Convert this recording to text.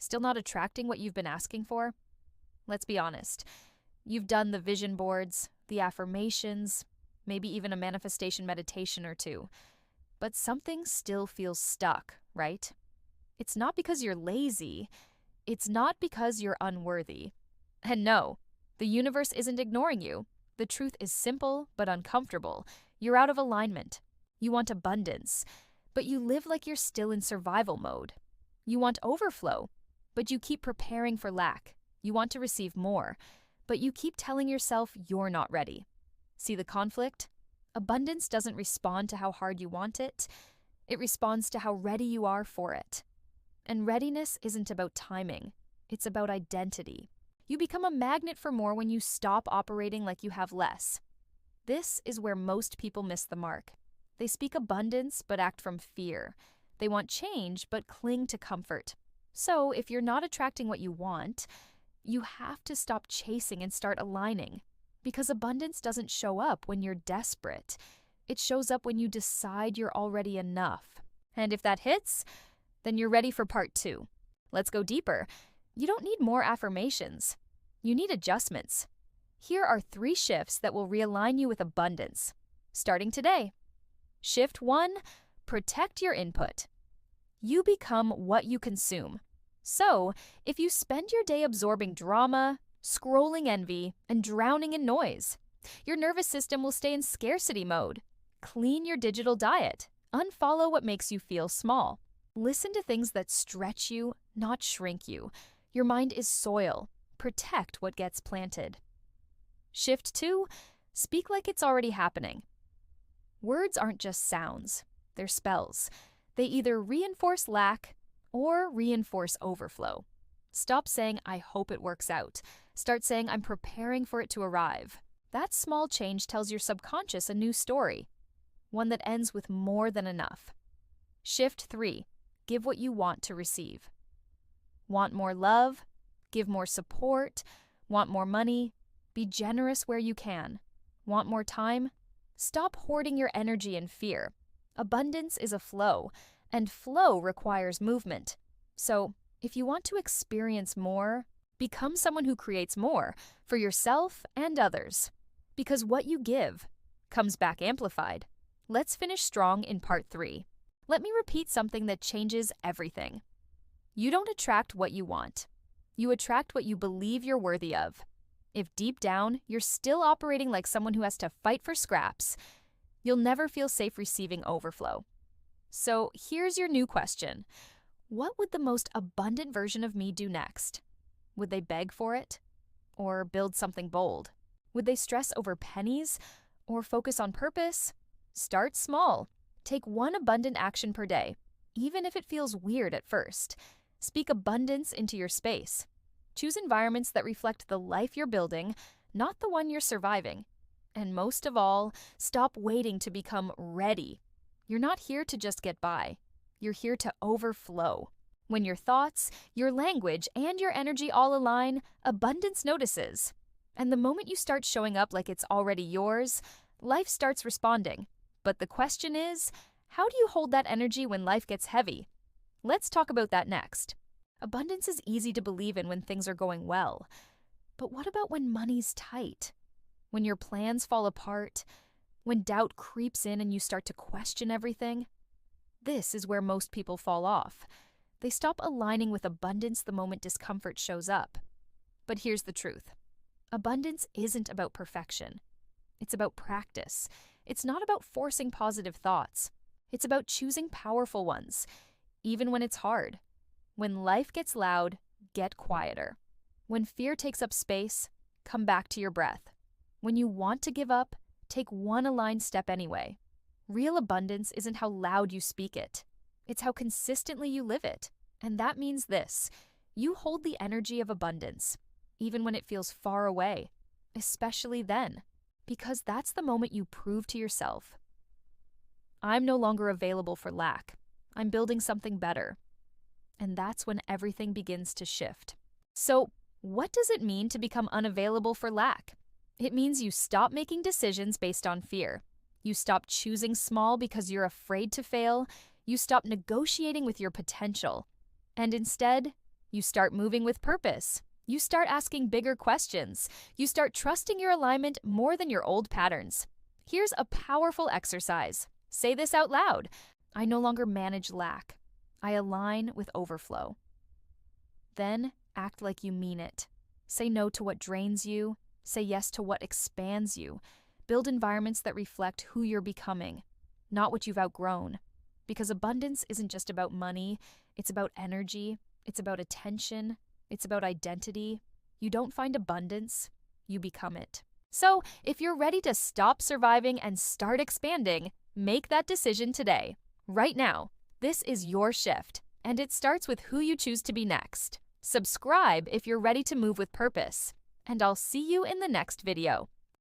Still not attracting what you've been asking for? Let's be honest. You've done the vision boards, the affirmations, maybe even a manifestation meditation or two. But something still feels stuck, right? It's not because you're lazy. It's not because you're unworthy. And no, the universe isn't ignoring you. The truth is simple but uncomfortable. You're out of alignment. You want abundance, but you live like you're still in survival mode. You want overflow, but you keep preparing for lack. You want to receive more, but you keep telling yourself you're not ready. See the conflict? Abundance doesn't respond to how hard you want it. It responds to how ready you are for it. And readiness isn't about timing. It's about identity. You become a magnet for more when you stop operating like you have less. This is where most people miss the mark. They speak abundance but act from fear. They want change but cling to comfort. So if you're not attracting what you want, you have to stop chasing and start aligning. Because abundance doesn't show up when you're desperate. It shows up when you decide you're already enough. And if that hits, then you're ready for part 2. Let's go deeper. You don't need more affirmations. You need adjustments. Here are 3 shifts that will realign you with abundance. Starting today. Shift 1, protect your input. You become what you consume. So, if you spend your day absorbing drama, scrolling envy, and drowning in noise, your nervous system will stay in scarcity mode. Clean your digital diet. Unfollow what makes you feel small. Listen to things that stretch you, not shrink you. Your mind is soil. Protect what gets planted. Shift 2, speak like it's already happening. Words aren't just sounds, they're spells. They either reinforce lack or reinforce overflow. Stop saying, I hope it works out. Start saying, I'm preparing for it to arrive. That small change tells your subconscious a new story, one that ends with more than enough. Shift 3, give what you want to receive. Want more love? Give more support? Want more money? Be generous where you can. Want more time? Stop hoarding your energy in fear. Abundance is a flow, and flow requires movement. So, if you want to experience more, become someone who creates more for yourself and others. Because what you give comes back amplified. Let's finish strong in part 3. Let me repeat something that changes everything. You don't attract what you want. You attract what you believe you're worthy of. If deep down, you're still operating like someone who has to fight for scraps, you'll never feel safe receiving overflow. So here's your new question. What would the most abundant version of me do next? Would they beg for it? Or build something bold? Would they stress over pennies? Or focus on purpose? Start small. Take 1 abundant action per day, even if it feels weird at first. Speak abundance into your space. Choose environments that reflect the life you're building, not the one you're surviving. And most of all, stop waiting to become ready. You're not here to just get by. You're here to overflow. When your thoughts, your language, and your energy all align, abundance notices. And the moment you start showing up like it's already yours, life starts responding. But the question is, how do you hold that energy when life gets heavy? Let's talk about that next. Abundance is easy to believe in when things are going well. But what about when money's tight? When your plans fall apart? When doubt creeps in and you start to question everything? This is where most people fall off. They stop aligning with abundance the moment discomfort shows up. But here's the truth. Abundance isn't about perfection. It's about practice. It's not about forcing positive thoughts. It's about choosing powerful ones, even when it's hard. When life gets loud, get quieter. When fear takes up space, come back to your breath. When you want to give up, take 1 aligned step anyway. Real abundance isn't how loud you speak it. It's how consistently you live it. And that means this. You hold the energy of abundance, even when it feels far away, especially then, because that's the moment you prove to yourself, I'm no longer available for lack. I'm building something better. And that's when everything begins to shift. So, what does it mean to become unavailable for lack? It means you stop making decisions based on fear. You stop choosing small because you're afraid to fail. You stop negotiating with your potential. And instead, You start moving with purpose. You start asking bigger questions. You start trusting your alignment more than your old patterns. Here's a powerful exercise. Say this out loud. I no longer manage lack. I align with overflow. Then act like you mean it. Say no to what drains you. Say yes to what expands you. Build environments that reflect who you're becoming, not what you've outgrown. Because abundance isn't just about money, it's about energy, it's about attention, it's about identity. You don't find abundance, you become it. So, if you're ready to stop surviving and start expanding, make that decision today. Right now. This is your shift, and it starts with who you choose to be next. Subscribe if you're ready to move with purpose, and I'll see you in the next video.